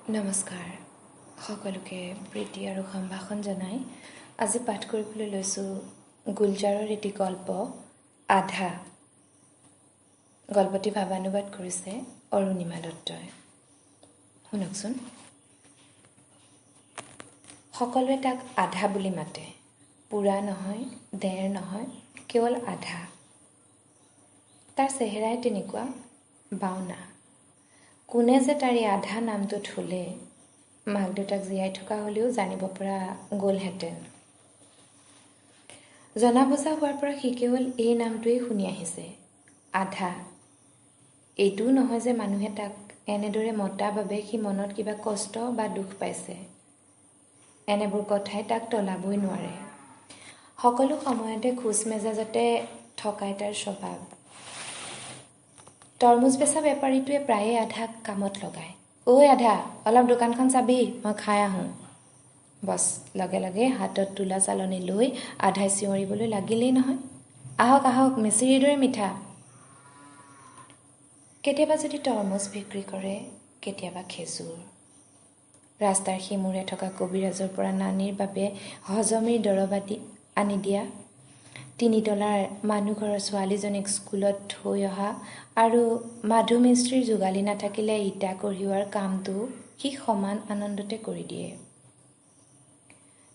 নমস্কাৰ সকলোকে প্ৰীতি আৰু সম্ভাষণ জনাই আজি পাঠ কৰিবলৈ লৈছোঁ গুলজাৰৰ এটি গল্প আধা। গল্পটি ভাৱানুবাদ কৰিছে অৰুণিমা দত্তই। শুনকচোন। সকলোৱে তাক আধা বুলি মাতে। পূৰা নহয়, ডেৰ নহয়, কেৱল আধা। তাৰ চেহেৰাই তেনেকুৱা বাওনা। কোনে যে তাৰি আধা নামটো থলে মাক দেউতাক জীয়াই থকা হ'লেও জানিব পৰা গ'লহেঁতেন। জনা বুজা হোৱাৰ পৰা সি কেৱল এই নামটোৱেই শুনি আহিছে, আধা। এইটোও নহয় যে মানুহে তাক এনেদৰে মতা বাবে সি মনত কিবা কষ্ট বা দুখ পাইছে। এনেবোৰ কথাই তাক টলাবই নোৱাৰে। সকলো সময়তে খোজ মেজাজতে থকাই তাৰ স্বভাৱ। তৰমুজ বেচা বেপাৰীটোৱে প্ৰায়ে আধাক কামত লগায়। ঐ আধা, অলপ দোকানখন চাবি, মই খাই আহোঁ। বছ লগে লগে হাতত তোলা চালনী লৈ আধাই চিঞৰিবলৈ লাগিলেই নহয়, আহক আহক, মিচিৰিৰ দৰে মিঠা। কেতিয়াবা যদি তৰমুজ বিক্ৰী কৰে, কেতিয়াবা খেজুৰ। ৰাস্তাৰ সিমূৰে থকা কবিৰাজৰ পৰা নানিৰ বাবে হজমীৰ দৰৱ আনি দিয়া, তিনিতলাৰ মানুহঘৰৰ ছোৱালীজনীক স্কুলত থৈ অহা আৰু মাধু মিস্ত্ৰীৰ যোগালী নাথাকিলে ইটা কঢ়িওৱাৰ কামটো সি সমান আনন্দতে কৰি দিয়ে।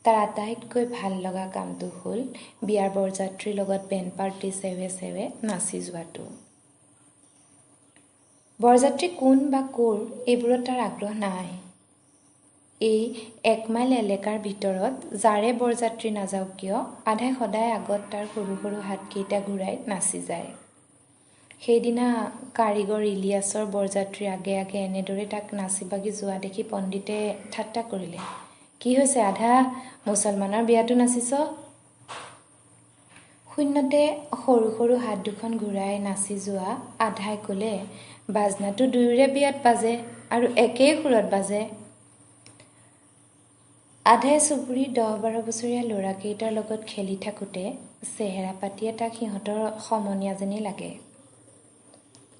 তাৰ আটাইতকৈ ভাল লগা কামটো হ'ল বিয়াৰ বৰযাত্ৰীৰ লগত বেণ্ড পাৰ্টি চেৱে চেৱে নাচি যোৱাটো। বৰযাত্ৰী কোন বা ক'ৰ এইবোৰত তাৰ আগ্ৰহ নাই। এই 1 মাইল এলেকাৰ ভিতৰত যাৰে বৰযাত্ৰী নাযাওক কিয়, আধাই সদায় আগত তাৰ সৰু সৰু হাতকেইটা ঘূৰাই নাচি যায়। সেইদিনা কাৰিকৰ ইলিয়াছৰ বৰযাত্ৰীৰ আগে আগে এনেদৰে তাক নাচি বাগি যোৱা দেখি পণ্ডিতে ঠাট্টা কৰিলে। কি হৈছে আধা, মুছলমানৰ বিয়াতো নাচিছ? শূন্যতে সৰু সৰু হাত দুখন ঘূৰাই নাচি যোৱা আধাই ক'লে, বাজনাটো দুয়োৰে বিয়াত বাজে আৰু একেই সুৰত বাজে। আধাই চুবুৰীৰ 10-12 বছৰীয়া ল'ৰাকেইটাৰ লগত খেলি থাকোঁতে চেহেৰা পাতিয়ে তাক সিহঁতৰ সমনীয়া যেনেই লাগে।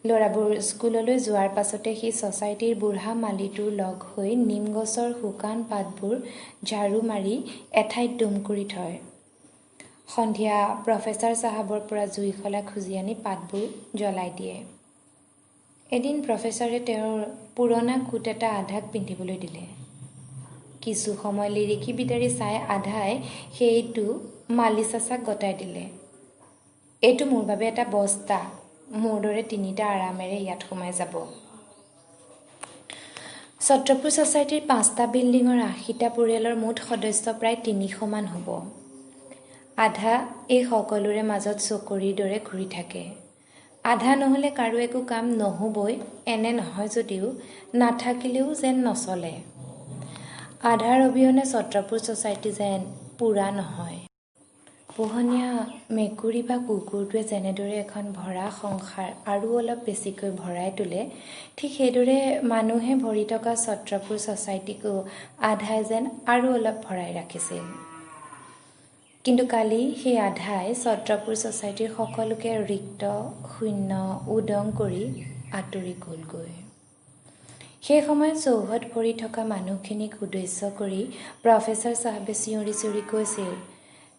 ল'ৰাবোৰ স্কুললৈ যোৱাৰ পাছতে সি ছ'চাইটিৰ বুঢ়া মালিটোৰ লগ হৈ নিম গছৰ শুকান পাতবোৰ ঝাৰু মাৰি এঠাইত দম কৰি থয়। সন্ধিয়া প্ৰফেচাৰ চাহাবৰ পৰা জুইশলা খুজি আনি পাতবোৰ জ্বলাই দিয়ে। এদিন প্ৰফেচাৰে তেওঁৰ পুৰণা কোট এটা আধাক পিন্ধিবলৈ দিলে। কিছু সময় লিৰিকি বিদাৰি চাই আধাই সেইটো মালি চাচাক গতাই দিলে। এইটো মোৰ বাবে এটা বস্তা, মোৰ দৰে 3টা আৰামেৰে ইয়াত সোমাই যাব। ছত্ৰপুৰ ছ'চাইটিৰ 5টা বিল্ডিঙৰ 80টা পৰিয়ালৰ মুঠ সদস্য প্ৰায় 300 মান হ'ব। আধা এই সকলোৰে মাজত চকৰিৰ দৰে ঘূৰি থাকে। আধা নহ'লে কাৰো একো কাম নহ'বই এনে নহয় যদিও নাথাকিলেও যেন নচলে। আধাৰ অবিহনে ছত্ৰপুৰ ছ'চাইটি যেন পূৰা নহয়। পোহনীয়া মেকুৰী বা কুকুৰটোৱে যেনেদৰে এখন ভৰা সংসাৰ আৰু অলপ বেছিকৈ ভৰাই তোলে, ঠিক সেইদৰে মানুহে ভৰি থকা ছত্ৰপুৰ ছ'চাইটিকো আধাই যেন আৰু অলপ ভৰাই ৰাখিছিল। কিন্তু কালি সেই আধাই ছত্ৰপুৰ ছ'চাইটিৰ সকলোকে ৰিক্ত, শূন্য, উদং কৰি আঁতৰি গ'লগৈ। সেই সময়ত চৌহদ ভৰি থকা মানুহখিনিক উদ্দেশ্য কৰি প্ৰফেচাৰ চাহাবে চিঞৰি চিঞৰি কৈছিল,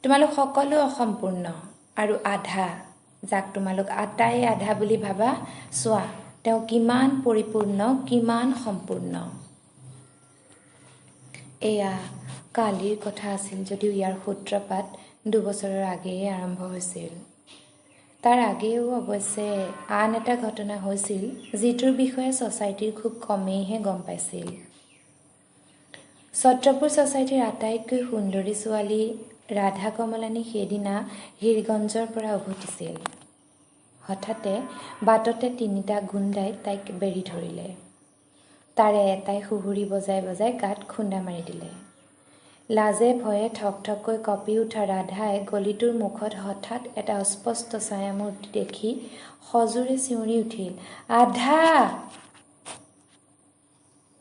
তোমালোক সকলো অসম্পূৰ্ণ আৰু আধা, যাক তোমালোক আটাই আধা বুলি ভাবা, চোৱা তেওঁ কিমান পৰিপূৰ্ণ, কিমান সম্পূৰ্ণ। এয়া কালিৰ কথা আছিল যদিও ইয়াৰ সূত্ৰপাত 2 বছৰৰ আগেয়ে আৰম্ভ হৈছিল। তাৰ আগেও অৱশ্যে আন এটা ঘটনা হৈছিল, যিটোৰ বিষয়ে ছ'চাইটিৰ খুব কমেইহে গম পাইছিল। ছত্ৰপুৰ ছ'চাইটিৰ আটাইতকৈ সুন্দৰী ছোৱালী ৰাধা কমলানী সেইদিনা হীৰগঞ্জৰ পৰা উভতিছিল। হঠাতে বাটতে 3টা গুণ্ডাই তাইক বেৰি ধৰিলে। তাৰে এটাই সুহুৰি বজাই বজাই গাত খুন্দা মাৰি দিলে। লাজে ভয়ে ঠক ঠককৈ কঁপি উঠা ৰাধাই গলিটোৰ মুখত হঠাৎ এটা অস্পষ্ট ছায়ামূৰ্তি দেখি সজোৰে চিঞৰি উঠিল, আধা!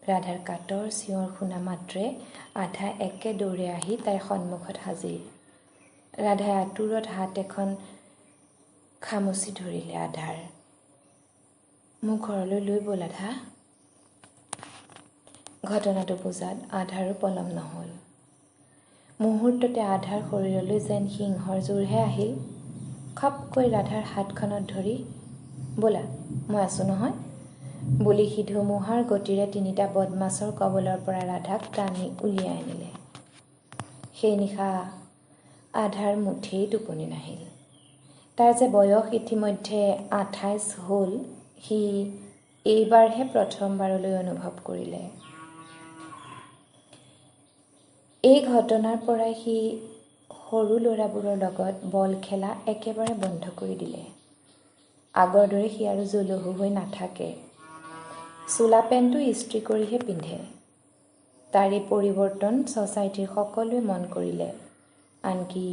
ৰাধাৰ কাতৰ চিঞৰ শুনা মাত্ৰে আধা একে দৌৰে আহি তাইৰ সন্মুখত হাজিৰ। ৰাধাই আঁতোৰত হাত এখন খামুচি ধৰিলে আধাৰ। মোক ঘৰলৈ লৈ ব'ল আধা। ঘটনাটো বুজাত আধাৰো পলম নহ'ল। মুহূৰ্ততে আধাৰ শৰীৰলৈ যেন সিংহৰ জোৰহে আহিল। খপকৈ ৰাধাৰ হাতখনত ধৰি, বোলা মই আছোঁ নহয় বুলি সি ধুমুহাৰ গতিৰে তিনিটা বদমাছৰ কবলৰ পৰা ৰাধাক টানি উলিয়াই আনিলে। সেই নিশা আধাৰ মুঠেই টোপনি নাহিল। তাৰ যে বয়স ইতিমধ্যে 28 হ'ল, সি এইবাৰহে প্ৰথমবাৰলৈ অনুভৱ কৰিলে। এই ঘটনাৰ পৰাই সি সৰু ল'ৰাবোৰৰ লগত বল খেলা একেবাৰে বন্ধ কৰি দিলে। আগৰ দৰে সি আৰু জুলুহু হৈ নাথাকে। চোলা পেণ্টটো ইস্ত্ৰি কৰিহে পিন্ধে। তাৰ এই পৰিৱৰ্তন ছ'চাইটিৰ সকলোৱে মন কৰিলে, আনকি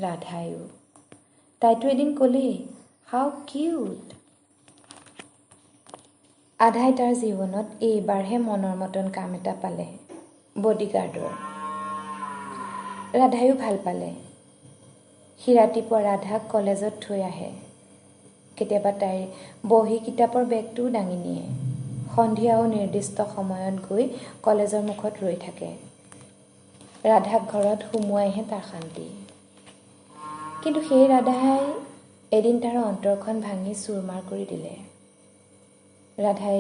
ৰাধায়ো। তাইতো এদিন ক'লেই, হাউ কিউট। আধাই তাৰ জীৱনত এইবাৰহে মনৰ মতন কাম এটা পালে, বডিগাৰ্ডৰ। ৰাধায়ো ভাল পালে। সি ৰাতিপুৱা ৰাধাক কলেজত থৈ আহে। কেতিয়াবা তাইৰ বহী কিতাপৰ বেগটোও দাঙি নিয়ে। সন্ধিয়াও নিৰ্দিষ্ট সময়ত গৈ কলেজৰ মুখত ৰৈ থাকে। ৰাধাক ঘৰত সোমোৱাইহে তাৰ শান্তি। কিন্তু সেই ৰাধাই এদিন তাৰ অন্তৰখন ভাঙি চুৰমাৰ কৰি দিলে। ৰাধাই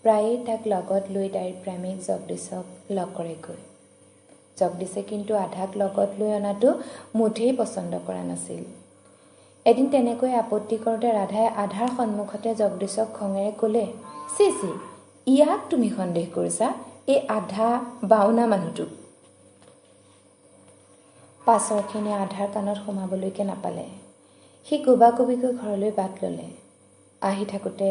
প্ৰায়েই তাক লগত লৈ তাইৰ প্ৰেমিক জগদীশক লগ কৰেগৈ। জগদীশে কিন্তু আধাক লগত লৈ অনাটো মুঠেই পচন্দ কৰা নাছিল। এদিন তেনেকৈ আপত্তি কৰোঁতে ৰাধাই আধাৰ সন্মুখতে জগদীশক খঙেৰে ক'লে, চি চি, ইয়াক তুমি সন্দেহ কৰিছা, এই আধা বাওনা মানুহটোক। পাছৰখিনি আধাৰ কাণত সোমাবলৈকে নাপালে। সি কোবাকুবিকৈ ঘৰলৈ বাট ল'লে। আহি থাকোঁতে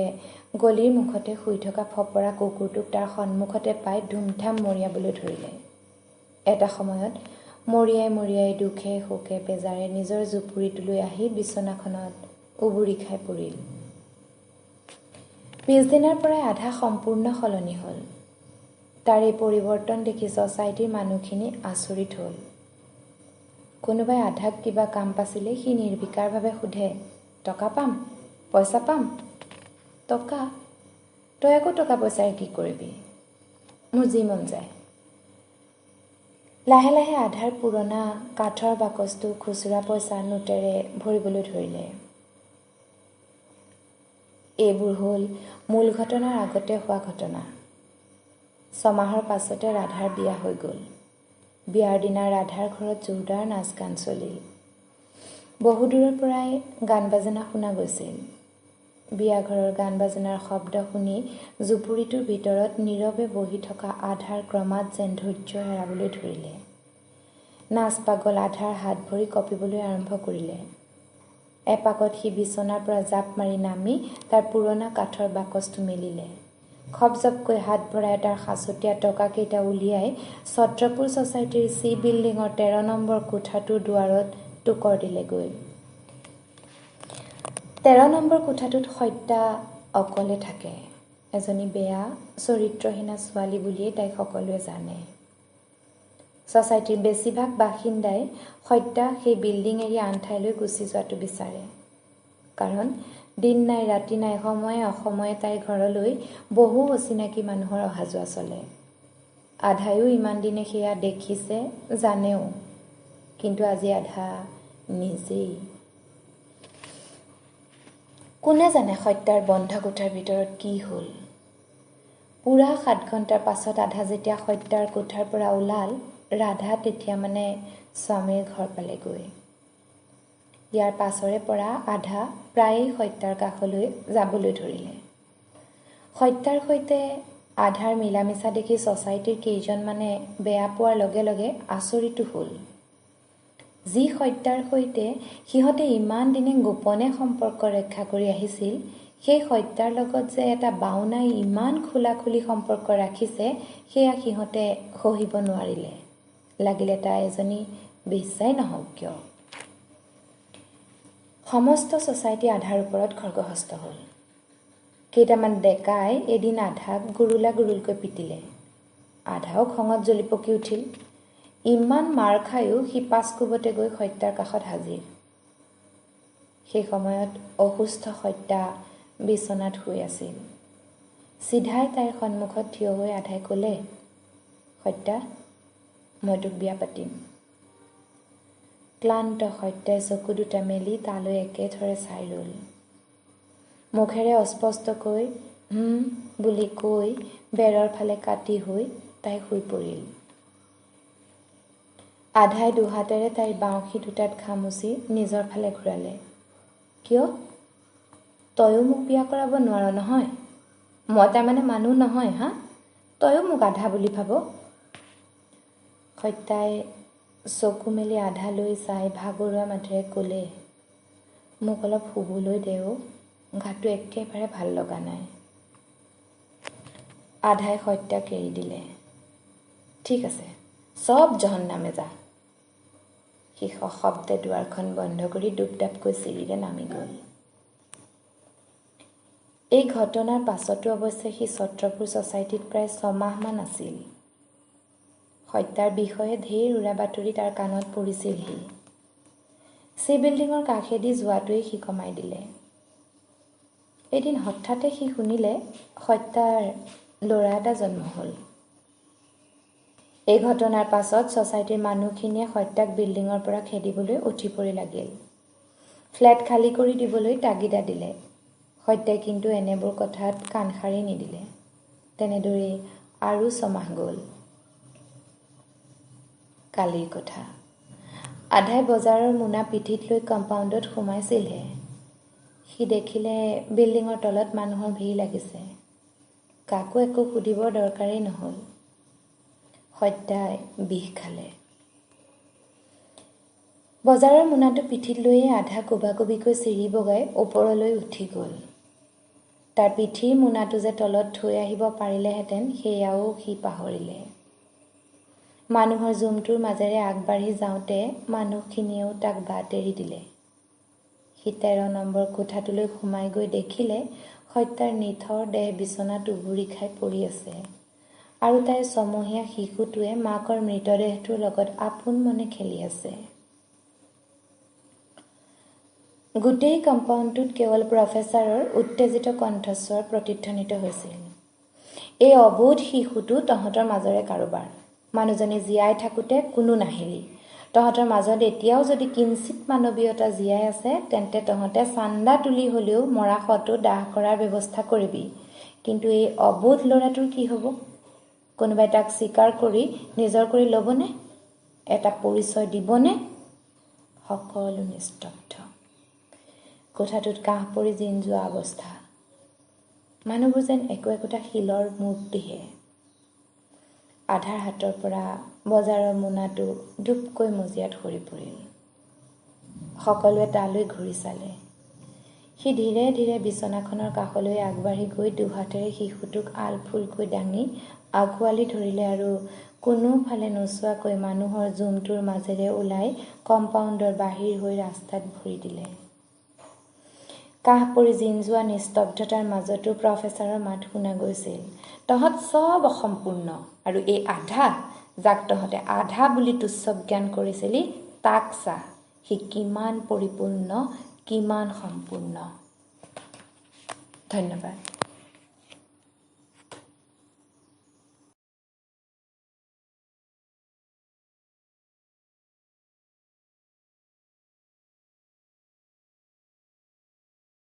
গলিৰ মুখতে শুই থকা ফপৰা কুকুৰটোক তাৰ সন্মুখতে পাই ধুমধাম মৰিয়াবলৈ ধৰিলে। এটা সময়ত মৰিয়াই মৰিয়াই দুখে শোকে বেজাৰে নিজৰ জুপুৰিটোলৈ আহি বিচনাখনত উবুৰি খাই পৰিল। পিছদিনাৰ পৰাই আধা সম্পূৰ্ণ সলনি হ'ল। তাৰ এই পৰিৱৰ্তন দেখি ছ'চাইটিৰ মানুহখিনি আচৰিত হ'ল। কোনোবাই আধাক কিবা কাম পাছিলে সি নিৰ্বিকাৰভাৱে সোধে, টকা পাম, পইচা পাম। টকা? তই আকৌ টকা পইচাৰে কি কৰিবি? মোৰ যি মন যায়। লাহে লাহে আধাৰ পুৰণা কাঠৰ বাকচটো খুচুৰা পইচাৰ নোটেৰে ভৰিবলৈ ধৰিলে। এইবোৰ হ'ল মূল ঘটনাৰ আগতে হোৱা ঘটনা। 6 মাহৰ পাছতে ৰাধাৰ বিয়া হৈ গ'ল। বিয়াৰ দিনা ৰাধাৰ ঘৰত জোৰদাৰ নাচ গান চলিল। বহু দূৰৰ পৰাই গান বাজনা শুনা গৈছিল। বিয়াঘৰৰ গান বাজনাৰ শব্দ শুনি জুপুৰিটোৰ ভিতৰত নীৰৱে বহি থকা আধাৰ ক্ৰমাৎ যেন ধৈৰ্য হেৰাবলৈ ধৰিলে। নাচ পাগল আধাৰ হাত ভৰি কঁপিবলৈ আৰম্ভ কৰিলে। এপাকত সি বিচনাৰ পৰা জাপ মাৰি নামি তাৰ পুৰণা কাঠৰ বাকচটো মেলিলে। খপজপকৈ হাত ভৰাই তাৰ সাঁচতীয়া টকাকেইটা উলিয়াই ছত্ৰপুৰ ছ'চাইটিৰ চি বিল্ডিঙৰ 13 নম্বৰ কোঠাটোৰ দুৱাৰত টোকৰ দিলেগৈ। 13 নম্বৰ কোঠাটোত সত্যা অকলে থাকে। এজনী বেয়া চৰিত্ৰহীনা ছোৱালী বুলিয়েই তাইক সকলোৱে জানে। ছ'চাইটিৰ বেছিভাগ বাসিন্দাই সত্যা সেই বিল্ডিং এৰি আন ঠাইলৈ গুচি যোৱাটো বিচাৰে। কাৰণ দিন নাই ৰাতি নাই, সময়ে অসময়ে তাইৰ ঘৰলৈ বহু অচিনাকি মানুহৰ অহা যোৱা চলে। আধায়ো ইমান দিনে সেয়া দেখিছে, জানেও। কিন্তু আজি আধা নিজেই। কোনে জানে সত্যাৰ বন্ধ কোঠাৰ ভিতৰত কি হ'ল? পুৰা 7 ঘণ্টাৰ পাছত আধা যেতিয়া সত্যাৰ কোঠাৰ পৰা ওলাল, ৰাধা তেতিয়া মানে স্বামীৰ ঘৰ পালেগৈ। ইয়াৰ পাছৰে পৰা আধা প্ৰায়েই সত্যাৰ কাষলৈ যাবলৈ ধৰিলে। সত্যাৰ সৈতে আধাৰ মিলামিছা দেখি ছ'চাইটিৰ কেইজনমানে বেয়া পোৱাৰ লগে লগে আচৰিতো হ'ল। যি সত্যাৰ সৈতে সিহঁতে ইমান দিনে গোপনে সম্পৰ্ক ৰক্ষা কৰি আহিছিল, সেই সত্যাৰ লগত যে এটা বাওনাই ইমান খোলাখুলি সম্পৰ্ক ৰাখিছে, সেয়া সিহঁতে সহিব নোৱাৰিলে। লাগিলে তাই এজনী বেশ্যাই নহওক কিয়। সমস্ত ছ'চাইটি আধাৰ ওপৰত খৰ্গহস্ত হ'ল। কেইটামান ডেকাই এদিন আধাক গুৰুলা গুৰুলকৈ পিটিলে। আধাও খঙত জ্বলি পকি উঠিল। ইমান মাৰ খায়ো সি পাঁচকোবতে গৈ সত্যাৰ কাষত হাজিৰ। সেই সময়ত অসুস্থ সত্যা বিচনাত শুই আছিল। চিধাই তাইৰ সন্মুখত থিয় হৈ আধাই ক'লে, সত্যা, মই তোক বিয়া পাতিম। ক্লান্ত সত্যাই চকু দুটা মেলি তালৈ একেথৰে চাই ৰ'ল। মুখেৰে অস্পষ্টকৈ বুলি কৈ বেৰৰ ফালে কাটি হৈ তাই শুই পৰিল। আধাই দুহাতেৰে তাইৰ বাউসী দুটাত খামুচি নিজৰ ফালে ঘূৰালে। কিয়? তয়ো মোক বিয়া কৰাব নোৱাৰ নহয়? মই তাৰমানে মানুহ নহয় হা? তয়ো মোক আধা বুলি ভাব? সত্যাই চকু মেলি আধালৈ চাই ভাগৰুৱা মাতেৰে ক'লে, মোক অলপ শুবলৈ দেও, গাটো একেবাৰে ভাল লগা নাই। আধাই সত্যাক এৰি দিলে। ঠিক আছে, চব জহন্নামে যা। সি সশব্দে দুৱাৰখন বন্ধ কৰি দুপদাপকৈ চিৰিৰে নামি গ'ল। এই ঘটনাৰ পাছতো অৱশ্যে সি ছত্ৰপুৰ ছ'চাইটিত প্ৰায় 6 মাহমান আছিল। সত্যাৰ বিষয়ে ঢেৰ উৰা বাতৰি তাৰ কাণত পৰিছিলহি। চি বিল্ডিঙৰ কাষেদি যোৱাটোৱেই সি কমাই দিলে। এদিন হঠাতে সি শুনিলে সত্যাৰ ল'ৰা এটা জন্ম হ'ল। এই ঘটনাৰ পাছত ছ'চাইটিৰ মানুহখিনিয়ে সত্যাক বিল্ডিঙৰ পৰা খেদিবলৈ উঠি পৰি লাগিল। ফ্লেট খালী কৰি দিবলৈ তাগিদা দিলে। সত্যাই কিন্তু এনেবোৰ কথাত কাণ সাৰি নিদিলে। তেনেদৰেই আৰু 6 মাহ গ'ল। কালিৰ কথা। আধাই বজাৰৰ মোনা পিঠিত লৈ কম্পাউণ্ডত সোমাইছিলহে। সি দেখিলে বিল্ডিঙৰ তলত মানুহৰ ভিৰ লাগিছে। কাকো একো সুধিবৰ দৰকাৰেই নহ'ল। সত্যাই বিষ খালে। বজাৰৰ মোনাটো পিঠিত লৈয়ে আধা কোবাকোবিকৈ চিৰি বগাই ওপৰলৈ উঠি গ'ল। তাৰ পিঠিৰ মোনাটো যে তলত থৈ আহিব পাৰিলেহেঁতেন সেয়াও সি পাহৰিলে। মানুহৰ জুমটোৰ মাজেৰে আগবাঢ়ি যাওঁতে মানুহখিনিয়েও তাক বাট এৰি দিলে। সি 13 নম্বৰ কোঠাটোলৈ সোমাই গৈ দেখিলে সত্যাৰ নিথৰ দেহ বিচনাত উবুৰি খাই পৰি আছে আৰু তাইৰ 6 মহীয়া শিশুটোৱে মাকৰ মৃতদেহটোৰ লগত আপোন মনে খেলি আছে। গোটেই কম্পাউণ্ডটোত কেৱল প্ৰফেচাৰৰ উত্তেজিত কণ্ঠস্বৰ প্ৰতিধ্বনিত হৈছিল। এই অবোধ শিশুটো তহঁতৰ মাজৰে কাৰোবাৰ। মানুহজনী জীয়াই থাকোঁতে কোনো নাহিলি। তহঁতৰ মাজত এতিয়াও যদি কিঞ্চিত মানৱীয়তা জীয়াই আছে তেন্তে তহঁতে চান্দা তুলি হ'লেও মৰা শটো দাহ কৰাৰ ব্যৱস্থা কৰিবি। কিন্তু এই অবোধ ল'ৰাটোৰ কি হ'ব? কোনোবাই তাক স্বীকাৰ কৰি নিজৰ কৰি ল'বনে? এটা পৰিচয় দিবনে? সকলো নিস্তব্ধ। কোঠাটোত কাহ পৰি জিন যোৱা অৱস্থা। মানুহবোৰ যেন একোটা শিলৰ মূৰ্তিহে। আধাৰ হাতৰ পৰা বজাৰৰ মোনাটো ডুবকৈ মজিয়াত সৰি পৰিল। সকলোৱে তালৈ ঘূৰি চালে। সি ধীৰে ধীৰে বিচনাখনৰ কাষলৈ আগবাঢ়ি গৈ দুহাতেৰে শিশুটোক আলফুলকৈ দাঙি আঁকোৱালি ধৰিলে আৰু কোনোফালে নোচোৱাকৈ মানুহৰ জুমটোৰ মাজেৰে ওলাই কম্পাউণ্ডৰ বাহিৰ হৈ ৰাস্তাত ভৰি দিলে। কাহ পৰি জিন যোৱা নিস্তব্ধতাৰ মাজতো প্ৰফেচাৰৰ মাত শুনা গৈছিল। তহঁত চব অসম্পূৰ্ণ আৰু এই আধা, যাক তহঁতে আধা বুলি তুচ্ছ জ্ঞান কৰিছিলি, তাক চা, সি কিমান পৰিপূৰ্ণ, কিমান সম্পূৰ্ণ। ধন্যবাদ।